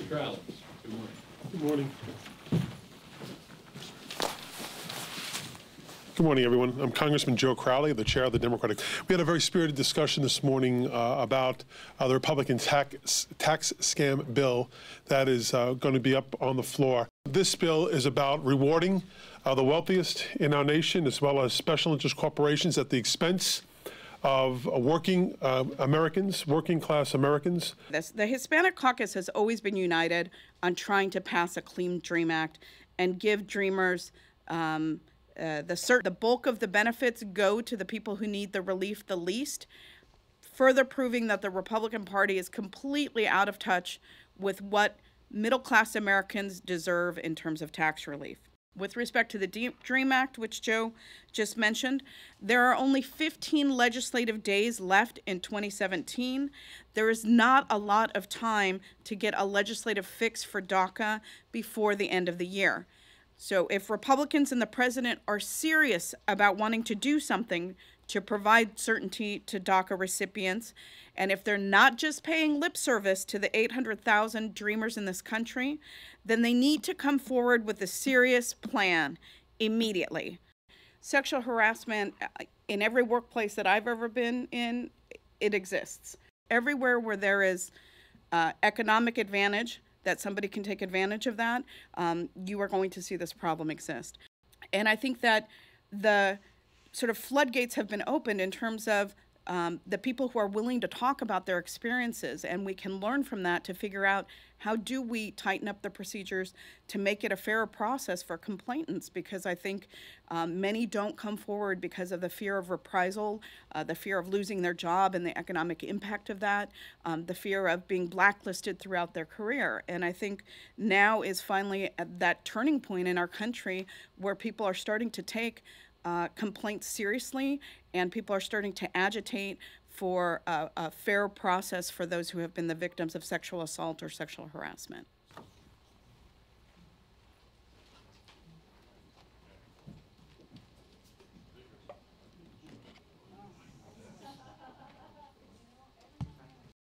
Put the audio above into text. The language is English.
Crowley. Good morning. Good morning. Good morning, everyone. I'm Congressman Joe Crowley, the chair of the Democratic. We had a very spirited discussion this morning about the Republican tax scam bill that is going to be up on the floor. This bill is about rewarding the wealthiest in our nation, as well as special interest corporations, at the expense of working Americans, working class Americans. The Hispanic Caucus has always been united on trying to pass a Clean Dream Act and give dreamers the bulk of the benefits go to the people who need the relief the least, further proving that the Republican Party is completely out of touch with what middle-class Americans deserve in terms of tax relief. With respect to the DREAM Act, which Joe just mentioned, there are only 15 legislative days left in 2017. There is not a lot of time to get a legislative fix for DACA before the end of the year. So if Republicans and the president are serious about wanting to do something to provide certainty to DACA recipients, and if they're not just paying lip service to the 800,000 dreamers in this country, then they need to come forward with a serious plan immediately. Sexual harassment in every workplace that I've ever been in, it exists. Everywhere where there is economic advantage, that somebody can take advantage of that, you are going to see this problem exist. And I think that the sort of floodgates have been opened in terms of the people who are willing to talk about their experiences, and we can learn from that to figure out how do we tighten up the procedures to make it a fairer process for complainants, because I think many don't come forward because of the fear of reprisal, the fear of losing their job and the economic impact of that, the fear of being blacklisted throughout their career. And I think now is finally at that turning point in our country where people are starting to take complaints seriously, and people are starting to agitate for a fair process for those who have been the victims of sexual assault or sexual harassment.